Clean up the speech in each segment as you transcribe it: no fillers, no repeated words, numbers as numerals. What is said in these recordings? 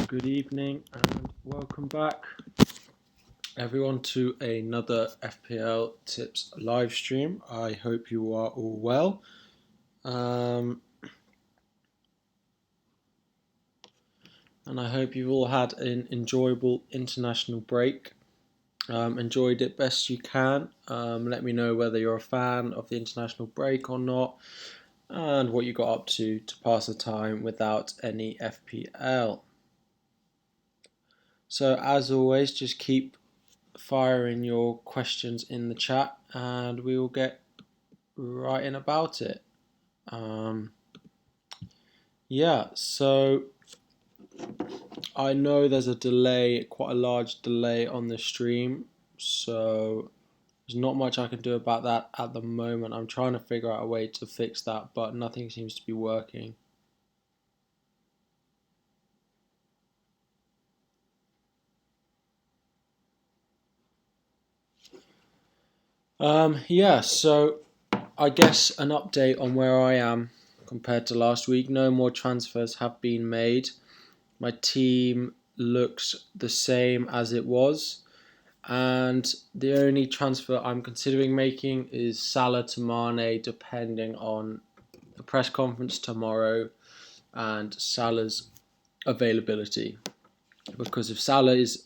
Good evening and welcome back everyone to another FPL Tips live stream. I hope you are all well. And I hope you've all had an enjoyable international break. Enjoyed it best you can. Let me know whether you're a fan of the international break or not, and what you got up to pass the time without any FPL. So as always, just keep firing your questions in the chat and we will get right in about it. So I know there's a delay, quite a large delay on the stream, so there's not much I can do about that at the moment. I'm trying to figure out a way to fix that, but nothing seems to be working. So I guess an update on where I am compared to last week. No more transfers have been made. My team looks the same as it was, and the only transfer I'm considering making is Salah to Mane, depending on the press conference tomorrow and Salah's availability. Because if Salah is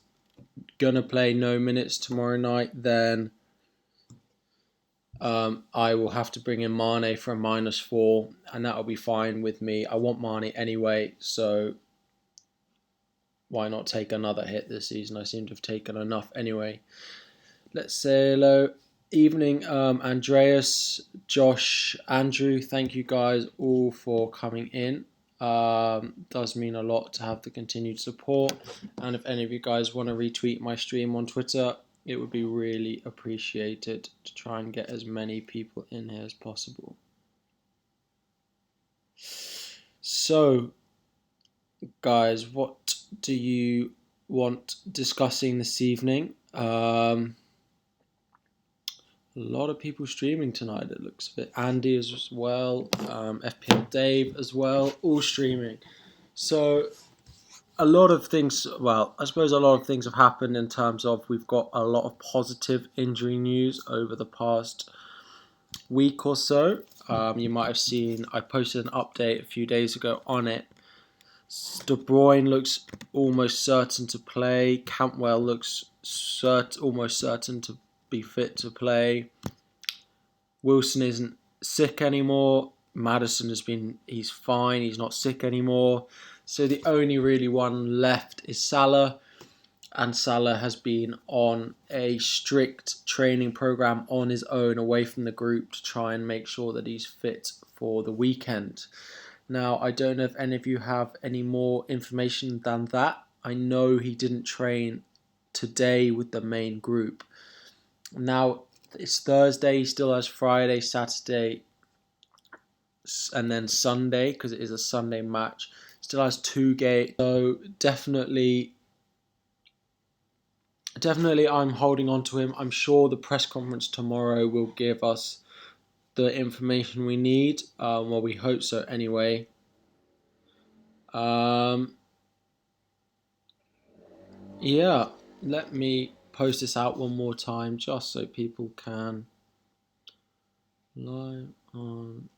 gonna play no minutes tomorrow night, then I will have to bring in Mane for a -4, and that'll be fine with me. I want Mane anyway, so why not take another hit this season? I seem to have taken enough anyway. Let's say hello. Evening, Andreas, Josh, Andrew. Thank you guys all for coming in. Does mean a lot to have the continued support. And if any of you guys want to retweet my stream on Twitter, it would be really appreciated to try and get as many people in here as possible. So, guys, what do you want discussing this evening? A lot of people streaming tonight, it looks a bit. Andy as well, FPL Dave as well, all streaming. So a lot of things, I suppose a lot of things have happened in terms of we've got a lot of positive injury news over the past week or so. You might have seen, I posted an update a few days ago on it. De Bruyne looks almost certain to play. Cantwell looks almost certain to be fit to play. Wilson isn't sick anymore. Maddison he's fine. He's not sick anymore. So the only really one left is Salah. And Salah has been on a strict training program on his own away from the group to try and make sure that he's fit for the weekend. Now, I don't know if any of you have any more information than that. I know he didn't train today with the main group. Now, it's Thursday, he still has Friday, Saturday, and then Sunday, because it is a Sunday match. Still has 2 games. So definitely I'm holding on to him. I'm sure the press conference tomorrow will give us the information we need. Well, we hope so anyway. Let me post this out one more time just so people can live on.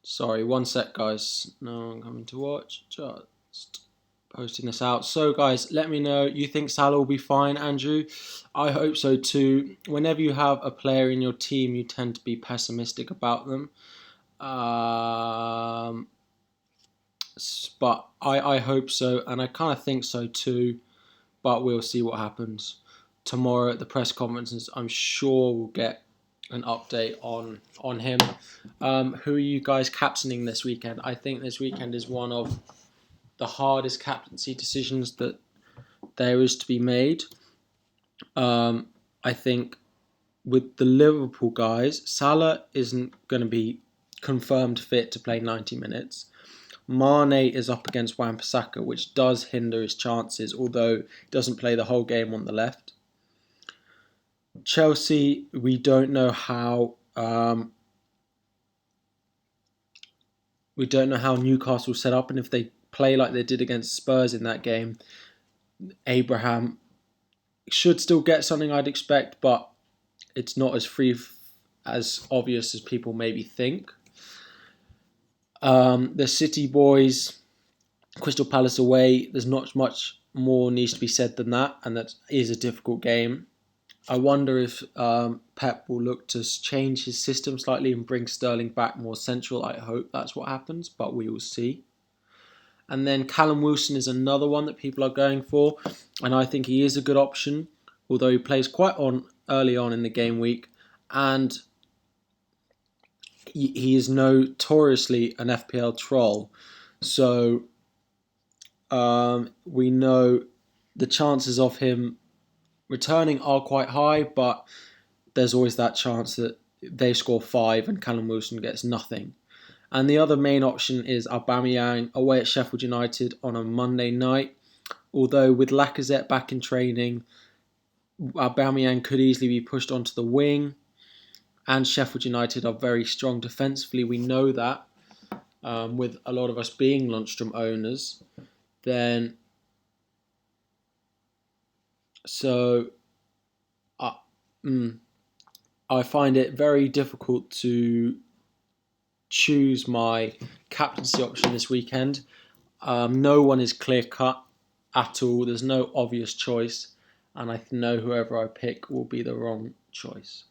Sorry, one sec, guys. No one coming to watch. Just posting this out. So, guys, let me know. You think Salah will be fine, Andrew? I hope so too. Whenever you have a player in your team, you tend to be pessimistic about them. But I hope so, and I kind of think so too. But we'll see what happens tomorrow at the press conferences. I'm sure we'll get an update on him. Who are you guys captaining this weekend? I think this weekend is one of the hardest captaincy decisions that there is to be made. I think with the Liverpool guys, Salah isn't going to be confirmed fit to play 90 minutes. Mane is up against Wan-Bissaka, which does hinder his chances, although he doesn't play the whole game on the left. Chelsea, we don't know how Newcastle set up, and if they play like they did against Spurs in that game, Abraham should still get something, I'd expect, but it's not as obvious as people maybe think. The City boys, Crystal Palace away, there's not much more needs to be said than that, and that is a difficult game. I wonder if Pep will look to change his system slightly and bring Sterling back more central. I hope that's what happens, but we will see. And then Callum Wilson is another one that people are going for, and I think he is a good option, although he plays quite early on in the game week, and he is notoriously an FPL troll. So we know the chances of him returning are quite high, but there's always that chance that they score 5 and Callum Wilson gets nothing. And the other main option is Aubameyang away at Sheffield United on a Monday night. Although with Lacazette back in training, Aubameyang could easily be pushed onto the wing. And Sheffield United are very strong defensively. We know that with a lot of us being Lundstrom owners. Then, so I find it very difficult to choose my captaincy option this weekend. No one is clear cut at all. There's no obvious choice, and I know whoever I pick will be the wrong choice.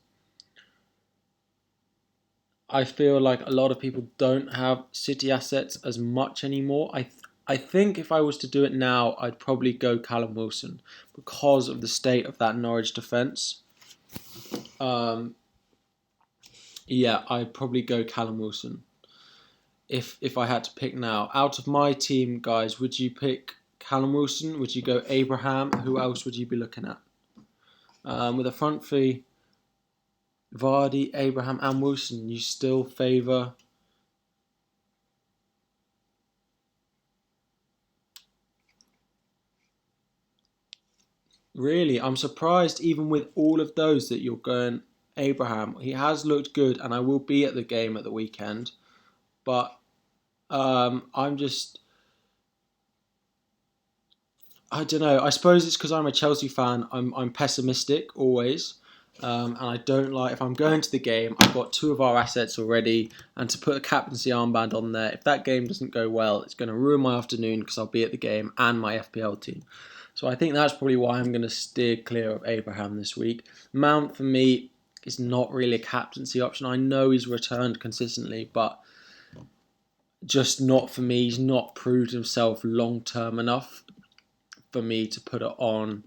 I feel like a lot of people don't have City assets as much anymore. I think if I was to do it now, I'd probably go Callum Wilson because of the state of that Norwich defence. Yeah, I'd probably go Callum Wilson if I had to pick now. Out of my team, guys, would you pick Callum Wilson? Would you go Abraham? Who else would you be looking at? With a front three, Vardy, Abraham and Wilson, you still favour... Really, I'm surprised even with all of those that you're going Abraham. He has looked good and I will be at the game at the weekend. But I'm just... I don't know. I suppose it's because I'm a Chelsea fan. I'm pessimistic always. And I don't like... If I'm going to the game, I've got 2 of our assets already. And to put a captaincy armband on there, if that game doesn't go well, it's going to ruin my afternoon because I'll be at the game and my FPL team. So I think that's probably why I'm going to steer clear of Abraham this week. Mount, for me, is not really a captaincy option. I know he's returned consistently, but just not for me. He's not proved himself long-term enough for me to put it on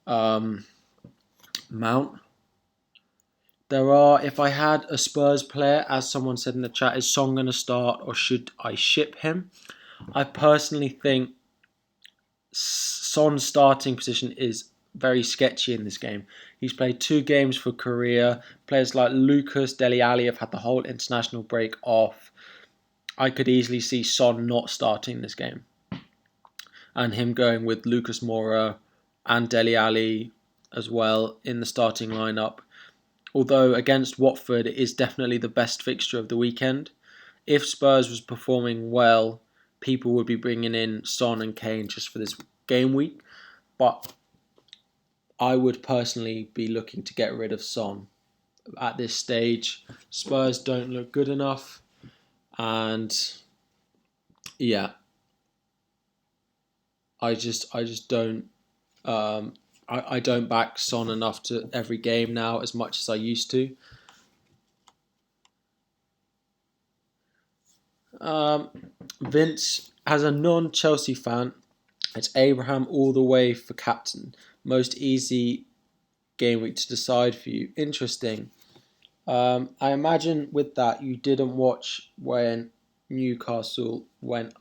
Mount. If I had a Spurs player, as someone said in the chat, is Son going to start or should I ship him? I personally think Son's starting position is very sketchy in this game. He's played 2 games for Korea. Players like Lucas, Dele Alli have had the whole international break off. I could easily see Son not starting this game. And him going with Lucas Moura and Dele Alli as well in the starting lineup. Although against Watford, it is definitely the best fixture of the weekend. If Spurs was performing well, people would be bringing in Son and Kane just for this game week. But I would personally be looking to get rid of Son at this stage. Spurs don't look good enough. And yeah, I just don't... I don't back Son enough to every game now as much as I used to. Vince, as a non-Chelsea fan, it's Abraham all the way for captain. Most easy game week to decide for you. Interesting. I imagine with that you didn't watch when Newcastle went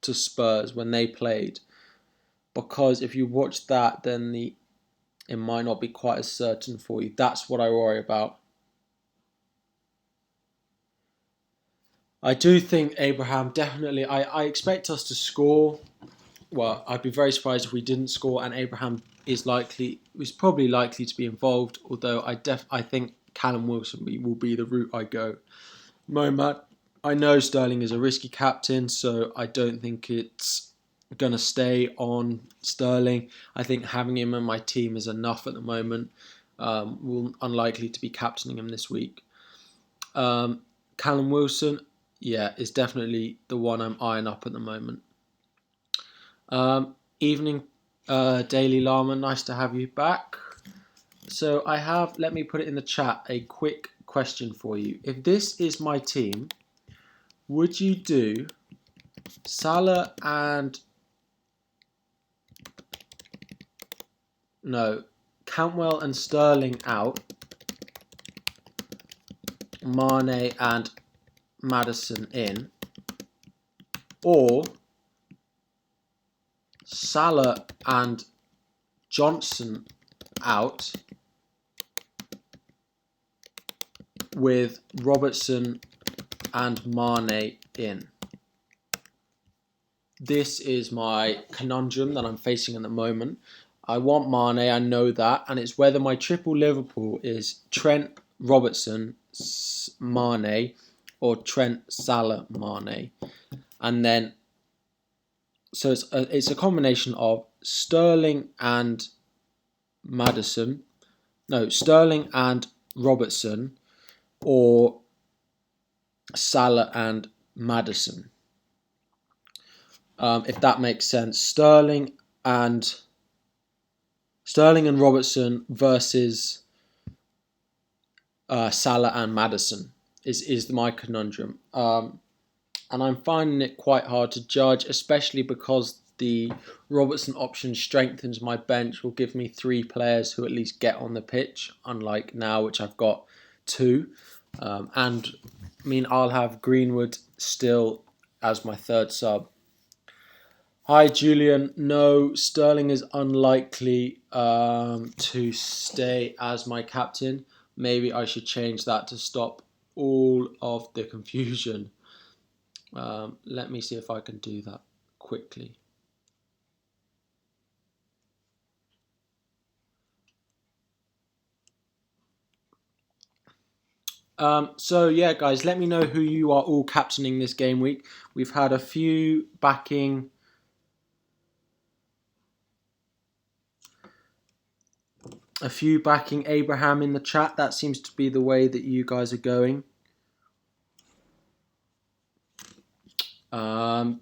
to Spurs when they played. Because if you watch that, then it might not be quite as certain for you. That's what I worry about. I do think Abraham definitely. I expect us to score. Well, I'd be very surprised if we didn't score, and Abraham is probably likely to be involved. Although I think Callum Wilson will be the route I go. Moment, I know Sterling is a risky captain, so I don't think it's gonna stay on Sterling. I think having him in my team is enough at the moment. We're unlikely to be captaining him this week. Callum Wilson, yeah, is definitely the one I'm eyeing up at the moment. Evening, Daily Llama, nice to have you back. So I have, let me put it in the chat, a quick question for you. If this is my team, would you do Salah and... No, Cantwell and Sterling out, Mane and Maddison in, or Salah and Johnson out with Robertson and Mane in? This is my conundrum that I'm facing at the moment. I want Mane, I know that, and it's whether my triple Liverpool is Trent, Robertson, Mane, or Trent, Salah, Mane. And then, so it's a combination of Sterling and Maddison, no, Sterling and Robertson, or Salah and Maddison. If that makes sense, Sterling and Robertson versus Salah and Maddison is my conundrum. And I'm finding it quite hard to judge, especially because the Robertson option strengthens my bench, will give me 3 players who at least get on the pitch, unlike now, which I've got 2. And I mean, I'll have Greenwood still as my 3rd sub. Hi, Julian. No, Sterling is unlikely to stay as my captain. Maybe I should change that to stop all of the confusion. Let me see if I can do that quickly. So yeah, guys, let me know who you are all captaining this game week. We've had a few backing Abraham in the chat. That seems to be the way that you guys are going.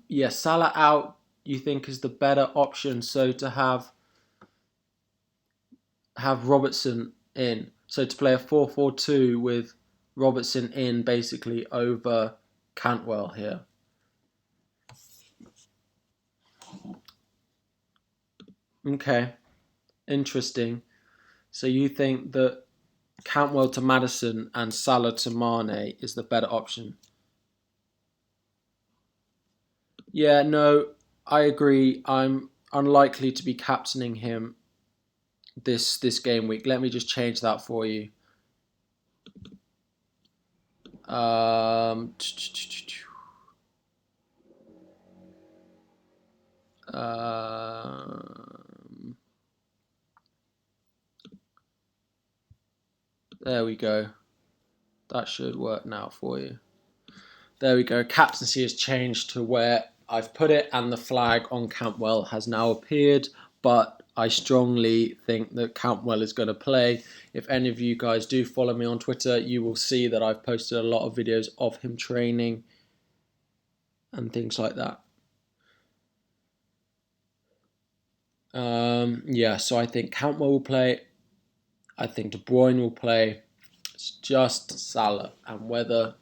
Yeah, Salah out, you think is the better option. So to have Robertson in. So to play a 4-4-2 with Robertson in basically over Cantwell here. Okay, interesting. So you think that Cantwell to Maddison and Salah to Mane is the better option? Yeah, no, I agree. I'm unlikely to be captaining him this game week. Let me just change that for you. There we go. That should work now for you. There we go. Captaincy has changed to where I've put it, and the flag on Cantwell has now appeared. But I strongly think that Cantwell is going to play. If any of you guys do follow me on Twitter, you will see that I've posted a lot of videos of him training and things like that. Yeah, so I think Cantwell will play. I think De Bruyne will play. It's just Salah, and whether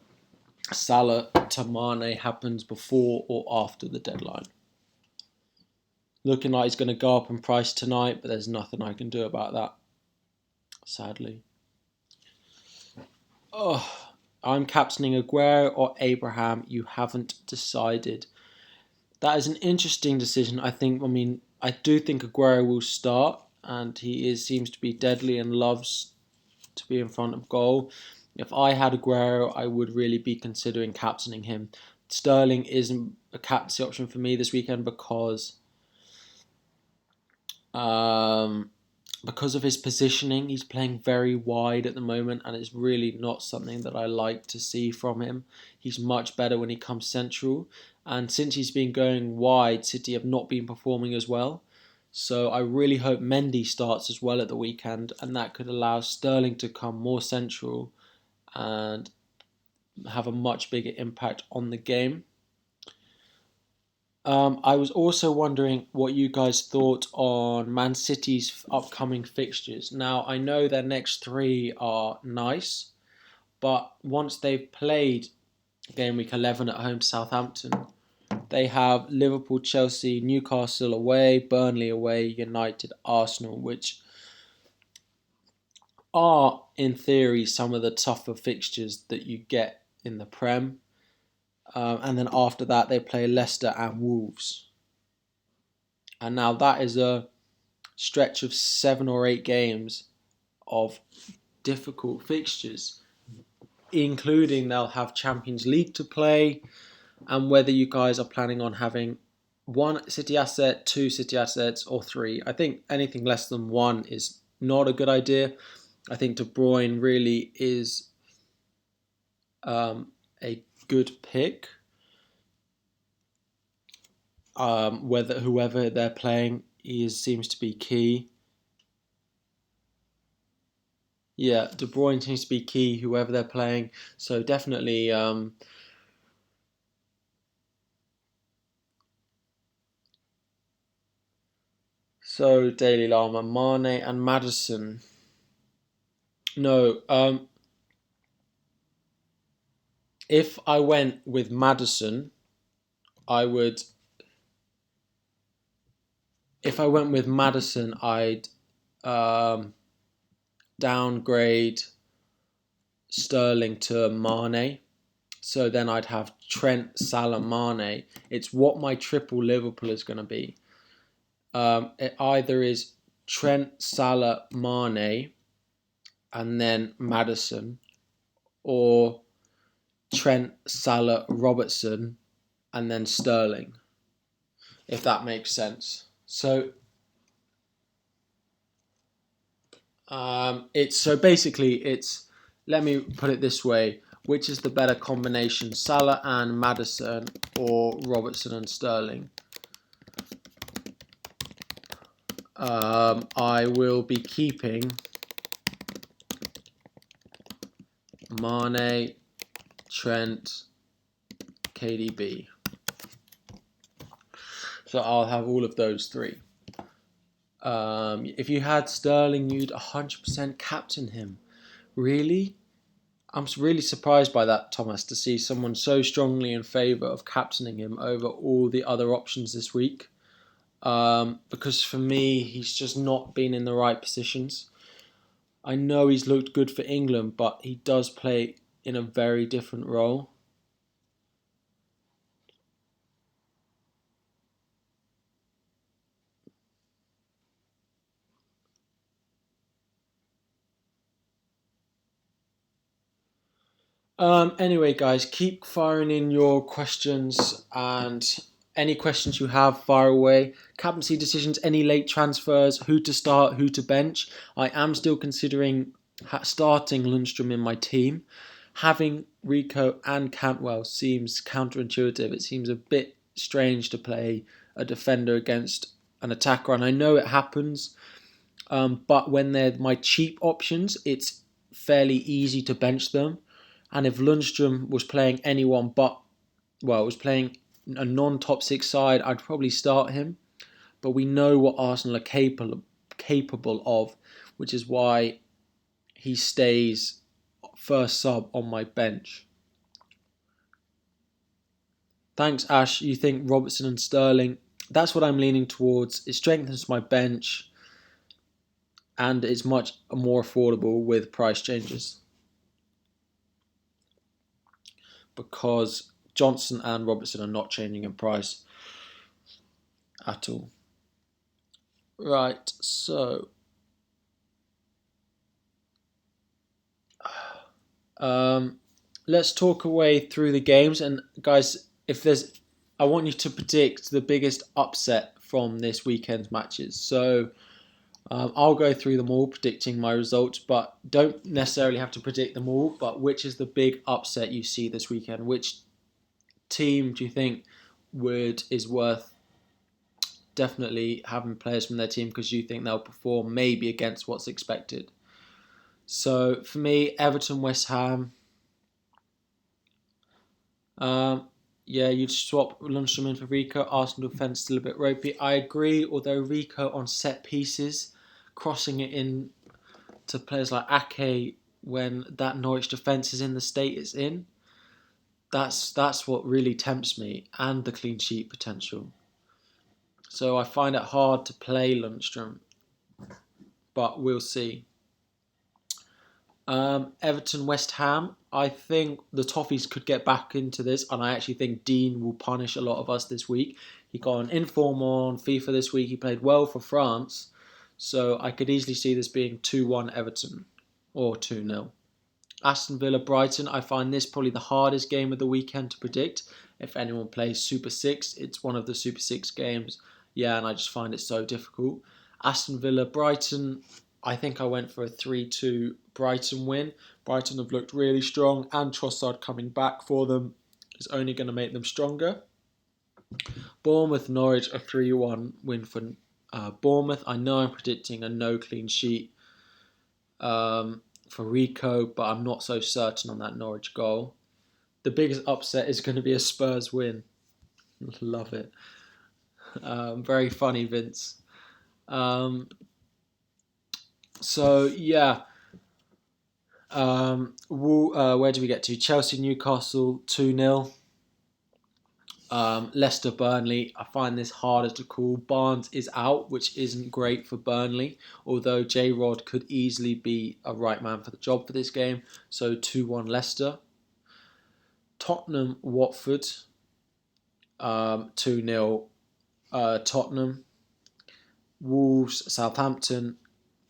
Salah to Mane happens before or after the deadline. Looking like he's going to go up in price tonight, but there's nothing I can do about that, sadly. Oh, I'm captaining Aguero or Abraham. You haven't decided. That is an interesting decision. I do think Aguero will start, and he seems to be deadly and loves to be in front of goal. If I had Aguero, I would really be considering captaining him. Sterling isn't a captaincy option for me this weekend because of his positioning. He's playing very wide at the moment, and it's really not something that I like to see from him. He's much better when he comes central, and since he's been going wide, City have not been performing as well. So I really hope Mendy starts as well at the weekend, and that could allow Sterling to come more central and have a much bigger impact on the game. I was also wondering what you guys thought on Man City's upcoming fixtures. Now, I know their next three are nice, but once they've played game week 11 at home to Southampton, they have Liverpool, Chelsea, Newcastle away, Burnley away, United, Arsenal, which are, in theory, some of the tougher fixtures that you get in the Prem. And then after that, they play Leicester and Wolves. And now that is a stretch of 7 or 8 games of difficult fixtures, including they'll have Champions League to play, and whether you guys are planning on having 1 City asset, 2 City assets, or 3. I think anything less than 1 is not a good idea. I think De Bruyne really is a good pick. Whoever they're playing seems to be key. Yeah, De Bruyne seems to be key, whoever they're playing. So definitely, Daily Lama, Mane and Maddison. No, if I went with Maddison, I would. If I went with Maddison, I'd downgrade Sterling to Mane. So then I'd have Trent, Salah, Mane. It's what my triple Liverpool is going to be. It either is Trent, Salah, Mane, and then Maddison, or Trent, Salah, Robertson, and then Sterling, if that makes sense. So it's let me put it this way: which is the better combination, Salah and Maddison, or Robertson and Sterling? I will be keeping Mane, Trent, KDB. So I'll have all of those 3. If you had Sterling, you'd 100% captain him. Really? I'm really surprised by that, Thomas, to see someone so strongly in favour of captaining him over all the other options this week. Because for me, he's just not been in the right positions. I know he's looked good for England, but he does play in a very different role. Anyway, guys, keep firing in your questions, and any questions you have, fire away. Captaincy decisions, any late transfers, who to start, who to bench. I am still considering starting Lundstrom in my team. Having Rico and Cantwell seems counterintuitive. It seems a bit strange to play a defender against an attacker, and I know it happens. But when they're my cheap options, it's fairly easy to bench them. And if Lundstrom was playing was playing a non-top 6 side, I'd probably start him. But we know what Arsenal are capable of, which is why he stays first sub on my bench. Thanks, Ash. You think Robertson and Sterling? That's what I'm leaning towards. It strengthens my bench, and it's much more affordable with price changes, because Johnson and Robertson are not changing in price at all. Right, so Let's talk away through the games, and guys, I want you to predict the biggest upset from this weekend's matches. So I'll go through them all, predicting my results, but don't necessarily have to predict them all. But which is the big upset you see this weekend? Which team do you think is worth definitely having players from their team because you think they'll perform maybe against what's expected? So for me, Everton, West Ham. Um, yeah, you'd swap Lundstram in for Rico. Arsenal defence still a bit ropey. I agree, although Rico on set pieces, crossing it in to players like Ake when that Norwich defence is in the state it's in, that's what really tempts me, and the clean sheet potential. So I find it hard to play Lundstram, but we'll see. Everton, West Ham. I think the Toffees could get back into this, and I actually think Dean will punish a lot of us this week. He got an inform on FIFA this week. He played well for France, so I could easily see this being 2-1 Everton or 2-0. Aston Villa, Brighton. I find this probably the hardest game of the weekend to predict. If anyone plays Super 6, it's one of the Super 6 games. Yeah, and I just find it so difficult. Aston Villa, Brighton. I think I went for a 3-2 Brighton win. Brighton have looked really strong, and Trossard coming back for them is only going to make them stronger. Bournemouth, Norwich, a 3-1 win for Bournemouth. I know I'm predicting a no clean sheet for Rico, but I'm not so certain on that Norwich goal. The biggest upset is going to be a Spurs win. Love it. Very funny, Vince. So yeah, where do we get to? Chelsea, Newcastle, 2-0. Leicester, Burnley. I find this harder to call. Barnes is out, which isn't great for Burnley, although J-Rod could easily be a right man for the job for this game. So 2-1 Leicester. Tottenham, Watford. 2-0 Tottenham. Wolves, Southampton.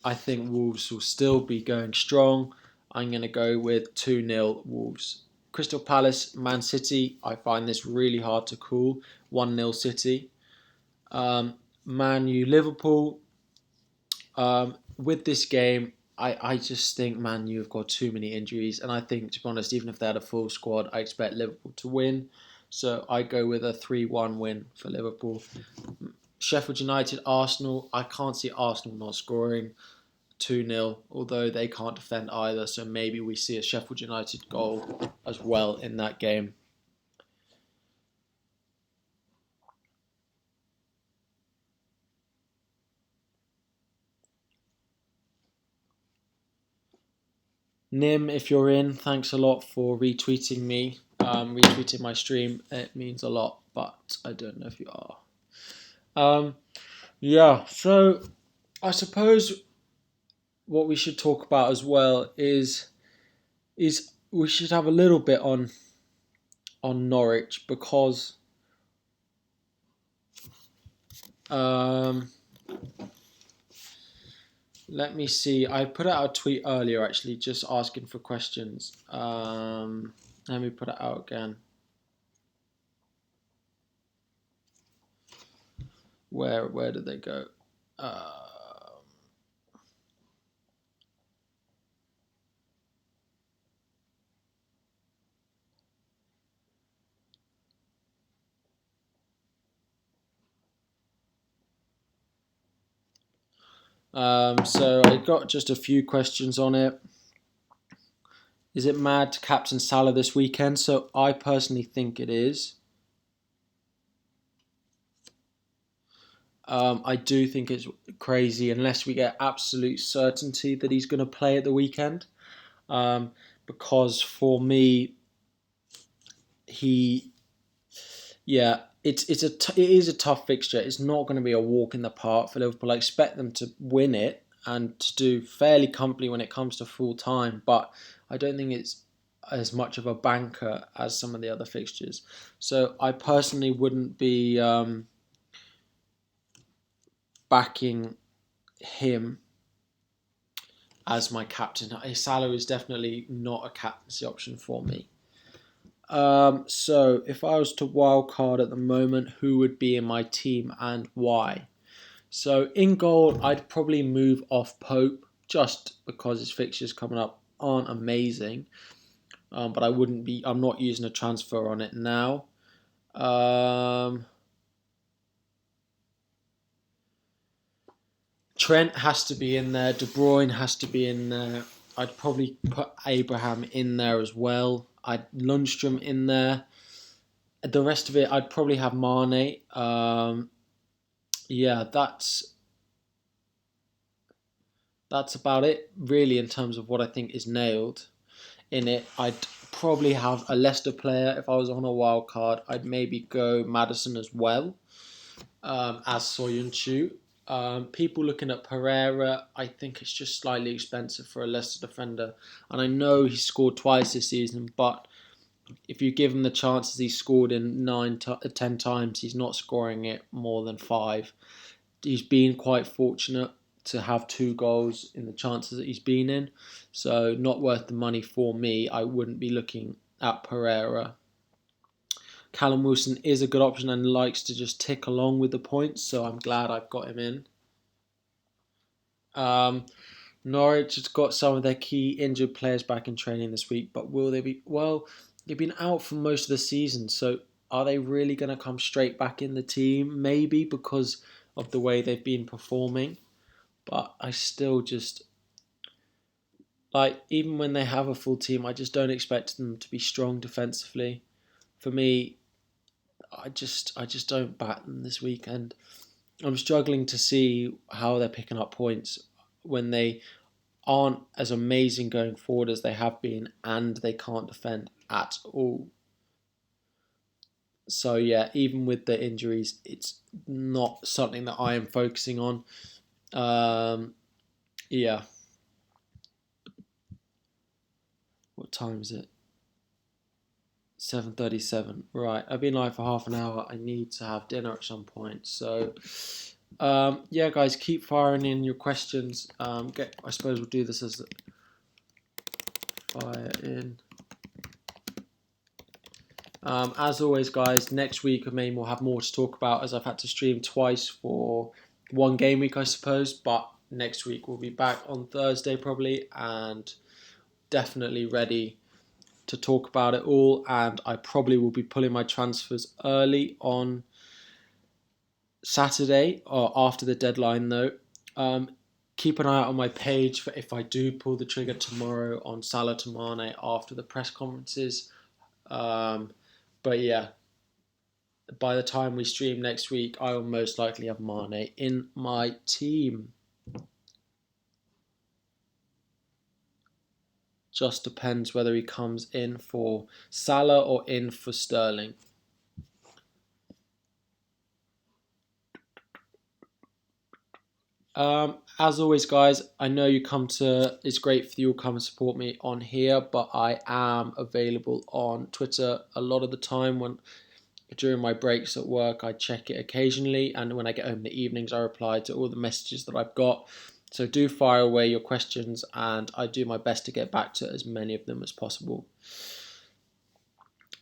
I think Wolves will still be going strong. I'm going to go with 2-0 Wolves. Crystal Palace, Man City. I find this really hard to call. 1-0 City. Man U, Liverpool. With this game, I just think Man U have got too many injuries. And I think, to be honest, even if they had a full squad, I expect Liverpool to win. So I go with a 3-1 win for Liverpool. Sheffield United, Arsenal. I can't see Arsenal not scoring. 2-0, although they can't defend either, so maybe we see a Sheffield United goal as well in that game. Nim, if you're in, thanks a lot for retweeting me, retweeting my stream. It means a lot, but I don't know if you are. Yeah, so I suppose what we should talk about as well is we should have a little bit on Norwich because let me see. I put out a tweet earlier actually just asking for questions. Let me put it out again. Where did they go? So I got just a few questions on it. Is it mad to captain Salah this weekend? So I personally think it is. I do think it's crazy unless we get absolute certainty that he's going to play at the weekend. Because for me, it is a tough fixture. It's not going to be a walk in the park for Liverpool. I expect them to win it and to do fairly comfortably when it comes to full time, but I don't think it's as much of a banker as some of the other fixtures. So I personally wouldn't be backing him as my captain. Salah is definitely not a captaincy option for me. So if I was to wildcard at the moment, who would be in my team and why? So in goal, I'd probably move off Pope just because his fixtures coming up aren't amazing. But I'm not using a transfer on it now. Trent has to be in there. De Bruyne has to be in there. I'd probably put Abraham in there as well. I'd Lundstrom in there. The rest of it, I'd probably have Mane. Yeah, that's about it really in terms of what I think is nailed in it. I'd probably have a Leicester player if I was on a wild card. I'd maybe go Maddison as well as Soyuncu. People looking at Pereira, I think it's just slightly expensive for a Leicester defender. And I know he scored twice this season, but if you give him the chances he's scored in 10 times, he's not scoring it more than 5. He's been quite fortunate to have 2 goals in the chances that he's been in. So not worth the money for me. I wouldn't be looking at Pereira. Callum Wilson is a good option and likes to just tick along with the points, so I'm glad I've got him in. Norwich has got some of their key injured players back in training this week, but will they be? Well, they've been out for most of the season, so are they really going to come straight back in the team? Maybe because of the way they've been performing, but I still just even when they have a full team, I just don't expect them to be strong defensively. For me, I just don't back them this weekend. I'm struggling to see how they're picking up points when they aren't as amazing going forward as they have been, and they can't defend at all. So yeah, even with the injuries, it's not something that I am focusing on. Yeah. What time is it? 7:37. Right, I've been live for half an hour. I need to have dinner at some point. So, yeah, guys, keep firing in your questions. I suppose we'll do this as fire in. As always, guys, next week we'll have more to talk about as I've had to stream twice for one game week, I suppose. But next week we'll be back on Thursday probably and definitely ready to talk about it all. And I probably will be pulling my transfers early on Saturday or after the deadline, though. Keep an eye out on my page for if I do pull the trigger tomorrow on Salah to Mane after the press conferences. But yeah, by the time we stream next week, I will most likely have Mane in my team. Just depends whether he comes in for Salah or in for Sterling. As always, guys, I know it's great for you to come and support me on here, but I am available on Twitter a lot of the time during my breaks at work. I check it occasionally, and when I get home in the evenings, I reply to all the messages that I've got. So do fire away your questions, and I do my best to get back to as many of them as possible.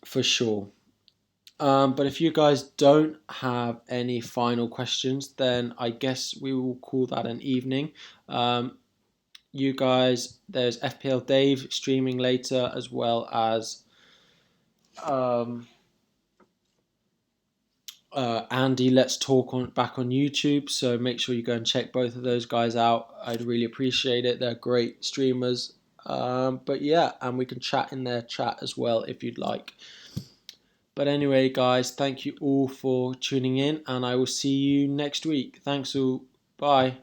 For sure. But if you guys don't have any final questions, then I guess we will call that an evening. You guys, there's FPL Dave streaming later, as well as Andy Let's Talk back on YouTube. So make sure you go and check both of those guys out. I'd really appreciate it. They're great streamers. But yeah, and we can chat in their chat as well if you'd like. But anyway, guys, thank you all for tuning in, and I will see you next week. Thanks all. Bye.